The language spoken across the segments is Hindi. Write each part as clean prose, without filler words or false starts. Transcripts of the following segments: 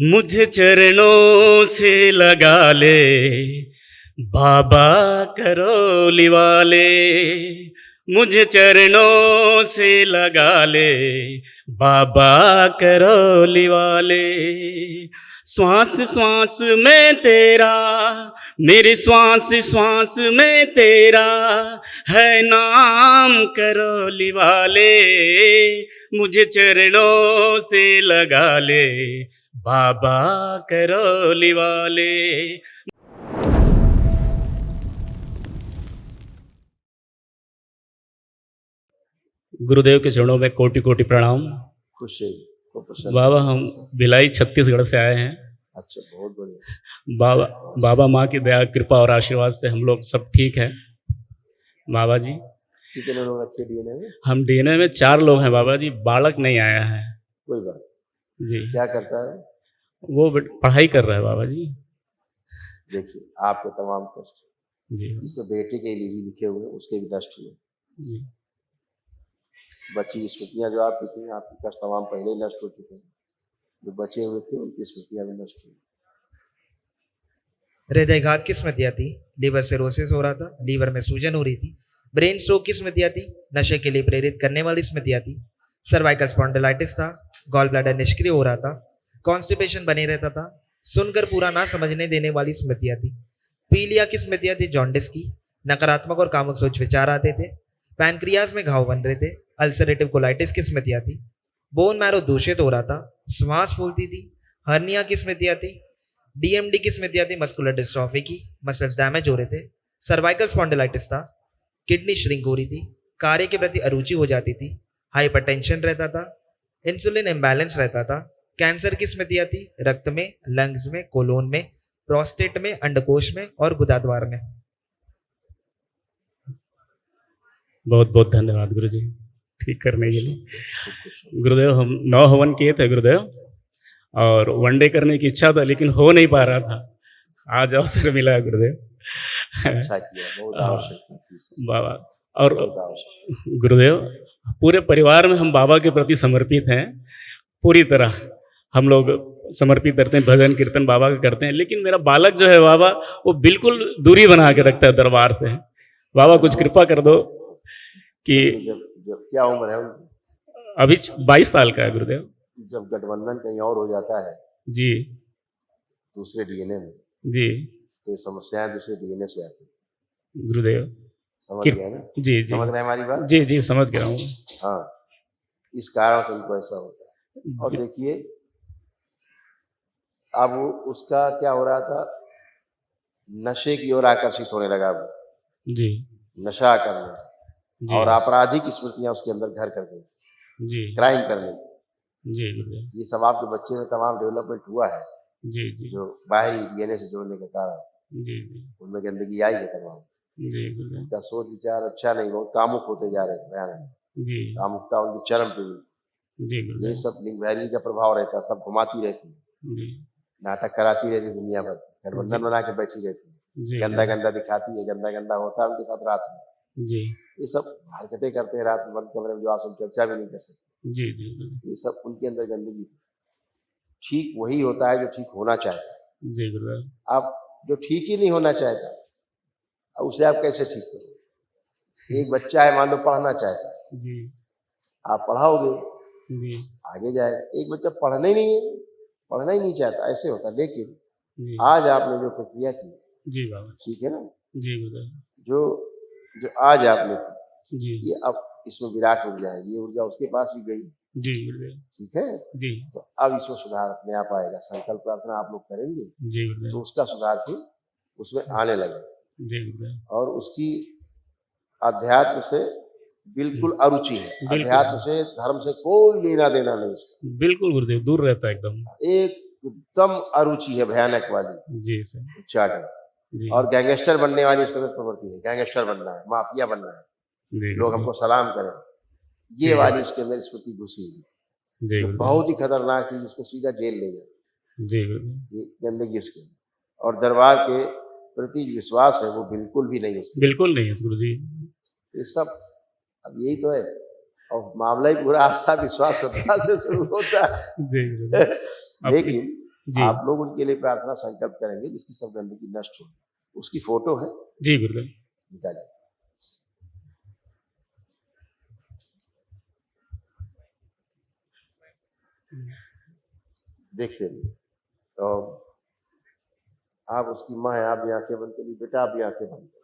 मुझे चरणों से लगा ले बाबा करौली वाले। मुझे चरणों से लगा ले बाबा करौली वाले। श्वास श्वास में तेरा, मेरी श्वास श्वास में तेरा है नाम करौली वाले। मुझे चरणों से लगा ले बाबा करौली वाले। गुरुदेव के चरणों में कोटि कोटि प्रणाम। खुश है को प्रसन्न। बाबा हम भिलाई छत्तीसगढ़ से आए हैं। अच्छा, बहुत बढ़िया। बाबा माँ की दया कृपा और आशीर्वाद से हम लोग सब ठीक हैं। बाबा जी कितने लोग रखे डीएनए में? हम डीएनए में 4 लोग हैं बाबा जी। बालक नहीं आया है। कोई बात जी। क्या करता है? वो पढ़ाई कर रहा है बाबा जी। देखिए, आपके तमाम कष्ट जी इस बेटे के लिए भी लिखे हुए, उसके भी नष्ट हुए। जी। बची स्मृतियां जो आपकी थी, आपके कष्ट तमाम पहले ही नष्ट हो चुके हैं। जो बचे हुए थे उनकी स्मृतियां भी नष्ट हुई। हृदयघात की स्मृतियां थी, लीवर सिरोसिस हो रहा था, लीवर में सूजन हो रही थी, ब्रेन स्ट्रोक की स्मृतियां थी, नशे के लिए प्रेरित करने वाली स्मृतियां थी, सर्वाइकल स्पॉन्डिलाइटिस था, गॉल ब्लैडर निष्क्रिय हो रहा था, कॉन्स्टिपेशन बने रहता था, सुनकर पूरा ना समझने देने वाली स्मृतियां थी, पीलिया की स्मृतियां थी, जॉन्डिस की, नकारात्मक और कामुक सोच विचार आते थे, पैनक्रियाज में घाव बन रहे थे, अल्सरेटिव कोलाइटिस की स्मृतियां थी, बोन मैरो दूषित हो रहा था, श्वास फूलती थी, हर्निया की स्मृतियां थी, डीएमडी की स्मृतियां थी, मस्कुलर डिस्ट्रॉफी की, मसल्स डैमेज हो रहे थे, सर्वाइकल स्पॉन्डिलाइटिस था, किडनी श्रिंक हो रही थी, कार्य के प्रति अरुचि हो जाती थी, हाइपरटेंशन रहता था, इंसुलिन इम्बैलेंस रहता था, कैंसर की स्मृतियां थी, रक्त में, लंग्स में, कोलोन में, प्रोस्टेट में, अंडकोश में और गुदाद्वार में। बहुत बहुत धन्यवाद गुरु जी ठीक करने के लिए। गुरुदेव हम 9 हवन किए थे गुरुदेव, और वनडे करने की इच्छा था लेकिन हो नहीं पा रहा था। आज अवसर मिला है गुरुदेव। अच्छा किया, बहुत आवश्यकता थी इसकी। बाबा और बहुत आवश्यकता। गुरुदेव पूरे परिवार में हम बाबा के प्रति समर्पित हैं। पूरी तरह हम लोग समर्पित करते हैं, भजन कीर्तन बाबा का करते हैं। लेकिन मेरा बालक जो है बाबा, वो बिल्कुल दूरी बना के रखता है दरबार से। बाबा कुछ कृपा कर दो कि जब क्या उम्र है उनकी? अभी 22 साल का है गुरुदेव। जब गठबंधन कहीं और हो जाता है जी दूसरे डीएनए में, जी तो ये समस्याएं दूसरे डीएनए से आती है। गुरुदेव समझ गया ना? जी जी समझ रहे हैं हमारी बात? जी जी समझ गया हूँ। हाँ, इस कारण से उनको ऐसा होता है। और देखिए, अब उसका क्या हो रहा था, नशे की ओर आकर्षित होने लगा। वो जी नशा करने जी और आपराधिक स्मृतियां उसके अंदर घर कर गई, जी क्राइम करने की। जी गुरुदेव ये सब आपके बच्चे में तमाम डेवलपमेंट हुआ है, जी जी जो बाहरी डीएनए से जुड़ने के कारण जी जी उनमें गंदगी आई है तमाम। जी गुरुदेव उनका सोच विचार अच्छा नहीं, बहुत कामुक होते जा रहे थे, भयानक जी कामुकता उनकी चरम पे भी। जी ये गुरुदेव सब लिंग बहरी का प्रभाव रहता है, सब घुमाती रहती है, जी नाटक कराती रहती है, दुनिया भर गठबंधन बना के बैठी रहती है, जी गंदा गंदा दिखाती है, गंदा गंदा होता है उनके साथ रात में। जी ये सब हरकतें करते हैं रात में बंद कमरे में, जो आप सब चर्चा भी नहीं कर सकते। जी जी गुरुदेव ये सब उनके अंदर गंदगी थी। ठीक वही होता है जो ठीक होना चाहता है। जी गुरुदेव आप जो ठीक ही नहीं होना चाहता, अब उसे आप कैसे ठीक करोगे? एक बच्चा है, मान लो पढ़ना चाहता है, जी आप पढ़ाओगे, जी आगे जाएगा। एक बच्चा पढ़ना ही नहीं है, पढ़ना ही नहीं चाहता, ऐसे होता। लेकिन जी आज आपने जो प्रक्रिया की, जी बाबा ठीक है ना, जी गुरुदेव जो जो आज आपने की, जी ये अब इसमें विराट ऊर्जा है, ये ऊर्जा उसके पास भी गई, जी गुरुदेव ठीक है। जी तो अब इसमें सुधार अपने आप आएगा। संकल्प प्रार्थना आप लोग करेंगे जी गुरुदेव तो उसका सुधार फिर उसमें आने लगेगा। जी गुरुदेव और उसकी अध्यात्म से बिल्कुल अरुचि है, बिल्कुल। अध्यात्म से, धर्म से कोई लेना देना नहीं उसका, बिल्कुल गुरुदेव दूर रहता है एकदम। एकदम अरुचि है, भयानक वाली जी सर उच्चाटन। जी और गैंगस्टर बनने वाली उसके अंदर प्रवृत्ति है, गैंगस्टर बनना है, माफिया बनना है, जी लोग हमको सलाम करें, ये वाली उसके अंदर स्मृति घुसी हुई थी, जी जो गुरुदेव बहुत ही खतरनाक थी, जिसको सीधा जेल ले जाती, जी गुरुदेव ये गंदगी उसके अंदर। और दरबार के प्रति जो विश्वास है वो बिल्कुल भी नहीं उसके। बिल्कुल नहीं है गुरु जी। ये सब अब यही तो है, और मामला ही पूरा आस्था विश्वास श्रद्धा से शुरू होता है। जी गुरुदेव लेकिन जी आप लोग उनके लिए प्रार्थना संकल्प करेंगे जिसकी सब गंदगी नष्ट होगी। उसकी फोटो है, जी गुरुदेव। निकालिए। देखते रहिए। तो आप उसकी माँ है, आप भी आंखें बंद करिए। बेटा आप भी आंखें बंद करिए।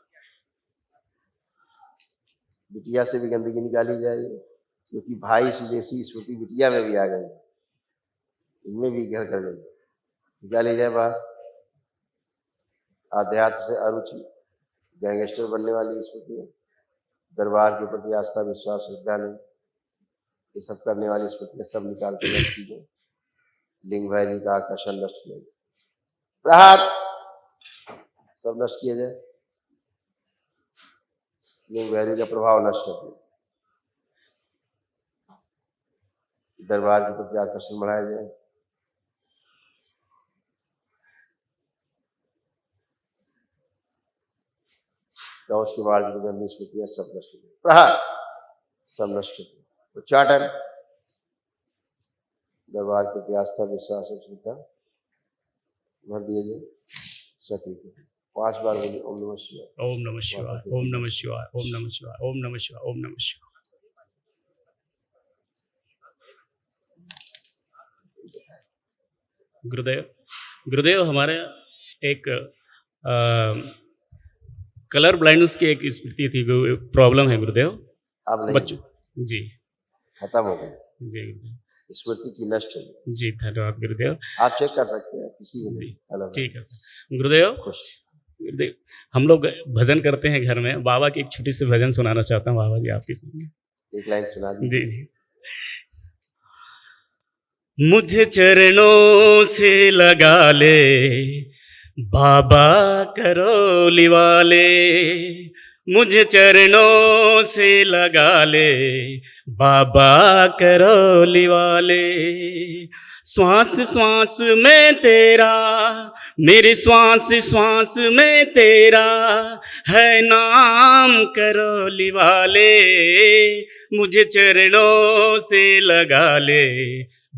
बिटिया से भी गंदगी निकाली जाएगी, क्योंकि भाई से जैसी स्मृति बिटिया में भी आ गई है, इनमें भी घर कर गई। निकाली जाए बाहर। आध्यात्म से अरुचि, गैंगस्टर बनने वाली स्मृति है, दरबार के प्रति आस्था विश्वास श्रद्धा नहीं, ये सब करने वाली स्मृतियां सब निकाल के नष्ट की जाए। लिंग भैरवी का आकर्षण नष्ट किया जाए। प्रहार सब नष्ट किया जाए। लिंग भैरवी का प्रभाव नष्ट कर दिया। दरबार के प्रति आकर्षण बढ़ाया जाए। तो उसके बाद जो गंदी स्मृतियां सब नष्ट कर दिया। प्रहार सब नष्ट कर दिया। उच्चाटन, दरबार के प्रति आस्था विश्वास और श्रद्धा भर दिया जाए। सक्रिय कर दिया। 5 बार बोलिए ओम नमः शिवाय। ओम नमः शिवाय, ओम नमः शिवाय, ओम नमः शिवाय, ओम नमः शिवाय, ओम नमः शिवाय। गुरुदेव, गुरुदेव हमारे एक कलर ब्लाइंडनेस की एक स्मृति थी, प्रॉब्लम है गुरुदेव अब नहीं, बच्चों। जी खत्म हो गई। जी गुरुदेव। स्मृति थी नष्ट हो गई। जी धन्यवाद गुरुदेव। आप चेक कर सकते हैं, किसी भी जी नहीं अलग ठीक है सर। गुरुदेव, खुश। गुरुदेव हम लोग भजन करते हैं घर में। बाबा की एक छोटी सी भजन सुनाना चाहता हूँ बाबा जी आपके सामने। एक लाइन सुना जी दीजिए। जी। मुझे चरणों से लगा ले बाबा करौली वाले, मुझे चरणों से लगा ले बाबा करौली वाले। श्वास श्वास में तेरा, मेरी श्वास श्वास में तेरा है नाम करौली वाले। मुझे चरणों से लगा ले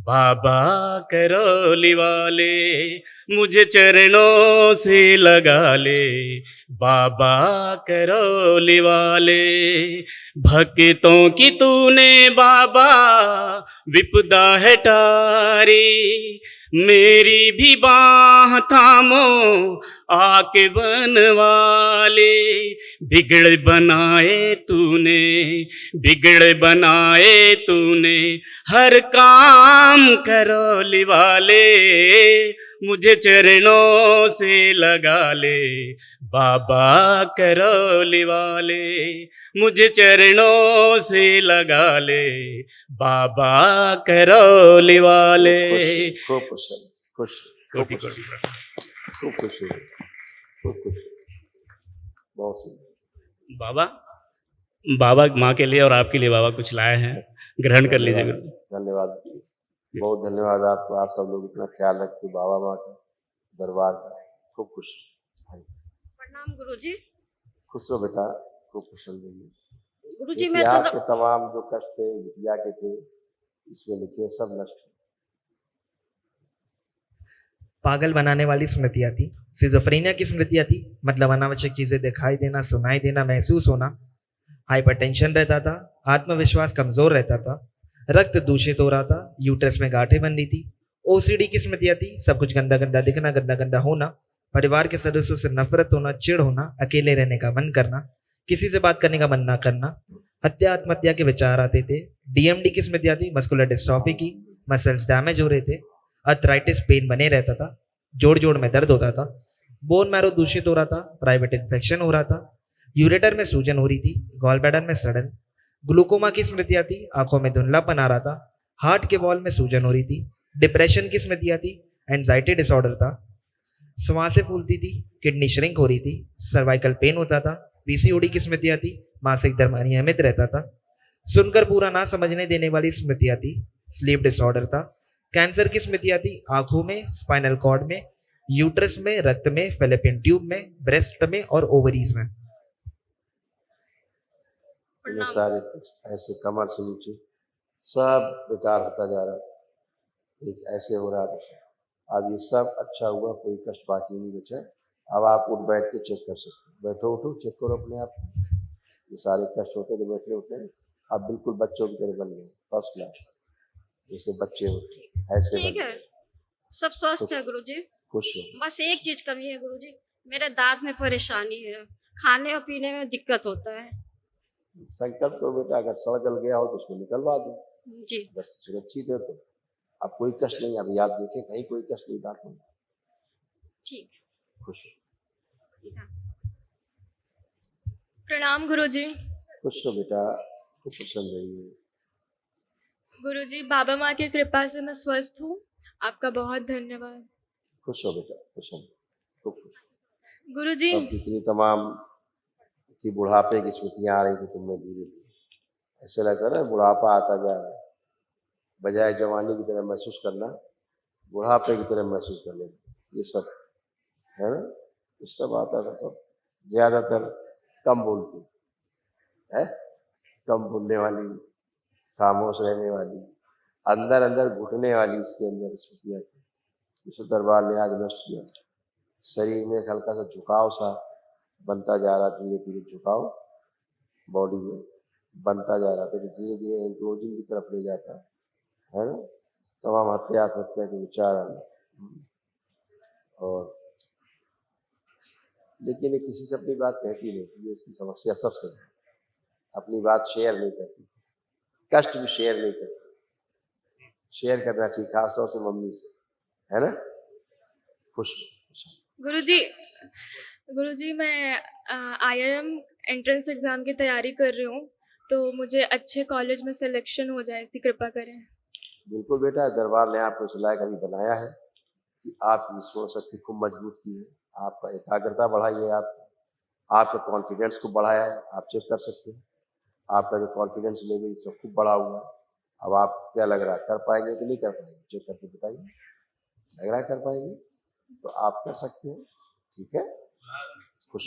बाबा करौली वाले, मुझे चरणों से लगा ले बाबा करौली वाले। भक्तों की तूने बाबा विपदा है टारी, मेरी भी बाह थामो आके बनवाले। बिगड़ बनाए तूने, बिगड़ बनाए तूने हर काम करौली वाले। मुझे चरणों से लगा ले बाबा करौली वाले, मुझे चरणों से लगा ले बाबा करौली वाले। खूब खुश है, खुश, कोटि कोटि खूब खुश है, खूब खुश। बहुत सुंदर। बाबा, बाबा माँ के लिए और आपके लिए बाबा कुछ लाए हैं, ग्रहण कर लीजिए गुरु। धन्यवाद, बहुत धन्यवाद आपको। आप सब लोग इतना ख्याल रखते बाबा माँ का, दरबार का। खूब खुश। प्रणाम गुरुजी। खुश रहो बेटा, खूब खुश रहिए। गुरुजी देखिए, मैं तो आपके तमाम जो कष्ट थे बिटिया के थे, इसमें लिखे सब नष्ट। पागल बनाने वाली स्मृतियां थी। सिजोफ्रेनिया की स्मृतियां थी, मतलब अनावश्यक चीजें दिखाई देना, सुनाई देना, महसूस होना। हाइपरटेंशन रहता था, आत्मविश्वास कमजोर रहता था, रक्त दूषित हो रहा था, यूट्रस में गांठें बन रही थी। ओसीडी की स्मृतियां थी, सब कुछ गंदा गंदा दिखना, गंदा गंदा होना, परिवार के सदस्यों से नफरत होना, चिढ़ होना, अकेले रहने का मन करना, किसी से बात करने का मन ना करना, हत्या आत्महत्या के विचार आते थे। डीएमडी की स्मृतियां थी, मस्कुलर डिस्ट्रॉफी की, मसल्स डैमेज हो रहे थे, अर्थराइटिस पेन बने रहता था, जोड़ जोड़ में दर्द होता था, बोन मैरो दूषित हो रहा था, प्राइवेट इन्फेक्शन हो रहा था, यूरेटर में सूजन हो रही थी, गॉल ब्लैडर में सड़न। ग्लूकोमा की स्मृतियां थी, आंखों में धुंधलापन आ रहा था, हार्ट के वॉल में सूजन हो रही थी। डिप्रेशन की स्मृतियां थी, एंजाइटी डिसऑर्डर था, श्वासें फूलती थी, किडनी श्रिंक हो रही थी, सर्वाइकल पेन होता था। पीसीओडी की स्मृतियां थी, मासिक धर्म अनियमित रहता था, सुनकर पूरा ना समझने देने वाली स्मृतियां थी, स्लीप डिसऑर्डर था। कैंसर की स्मृतियां थी, आंखों में, स्पाइनल कॉर्ड में, यूट्रस में, रक्त में, फेलोपियन ट्यूब में, ब्रेस्ट में और ओवरीज में। ये सारे ऐसे कमर से नीचे सब बेकार होता जा रहा था, एक ऐसे हो रहा था। अब ये सब अच्छा हुआ, कोई कष्ट बाकी नहीं बचा। अब आप उठ बैठ के चेक कर सकते हो, बैठो उठो चेक करो अपने आप को। ये सारे कष्ट होते थे बैठने उठने, अब बिल्कुल बच्चों की तरह बन गए, फर्स्ट क्लास, जैसे बच्चे होते हैं, ऐसे ठीक बन है, गए। सब स्वस्थ खुश है गुरुजी। खुश हो। बस एक चीज कमी है गुरुजी, मेरे दांत में परेशानी है, खाने और पीने में दिक्कत होता है। संकल्प करो बेटा, अगर सड़ गल गया हो तो उसको निकलवा दो, जी अगर सुरक्षित है तो। अब कोई कष्ट नहीं, अभी आप देखें कहीं कोई कष्ट नहीं दांतों में। ठीक खुश हो। है। प्रणाम गुरुजी। खुश हो बेटा, खूब प्रसन्न रहिए। गुरुजी, बाबा माँ की कृपा से मैं स्वस्थ हूँ। आपका बहुत धन्यवाद। खुश हो बेटा, खुश हो, खूब खुश हो। गुरुजी, सब जितनी तमाम इतनी बुढ़ापे की स्मृतियाँ आ रही थी तुमने धीरे धीरे, ऐसे लगता है ना बुढ़ापा आता जा रहा है, बजाय जवानी की तरह महसूस करना, बुढ़ापे की तरह महसूस कर लेना, ये सब है ना, ये सब आता था। सब ज्यादातर कम बोलती थी, है कम बोलने वाली, खामोश रहने वाली, अंदर अंदर घुटने वाली, इसके अंदर स्मृतियाँ थी, विश्व दरबार ने आज नष्ट किया। शरीर में एक हल्का सा झुकाव सा बनता जा रहा, धीरे धीरे झुकाव बॉडी में बनता जा रहा था, तो धीरे धीरे एंक्लोजिंग की तरफ ले जाता है ना, तमाम हत्या आत्महत्या के विचार आना। और लेकिन ये किसी से अपनी बात कहती नहीं थी, ये इसकी समस्या सबसे है, अपनी बात शेयर नहीं करती थी, कष्ट भी शेयर नहीं करती थी। शेयर करना चाहिए, खासतौर से मम्मी से, है ना। खुश गुरुजी, गुरुजी मैं IIM एंट्रेंस एग्जाम की तैयारी कर रही हूँ, तो मुझे अच्छे कॉलेज में सिलेक्शन हो जाए, ऐसी कृपा करें। बिल्कुल बेटा, दरबार ने आपको इस लायक अभी बनाया है कि आपकी स्मरण शक्ति खूब मजबूत की है, आपका एकाग्रता बढ़ाई है, आपके कॉन्फिडेंस को बढ़ाया है, आप चेक कर सकते हो। आपका जो कॉन्फिडेंस लेवल इसमें खूब बढ़ा हुआ है। अब आप क्या लग रहा है, कर पाएंगे कि नहीं कर पाएंगे, चेक करके बताइए। लग रहा है कर पाएंगे तो आप कर सकते हो, ठीक है। खुश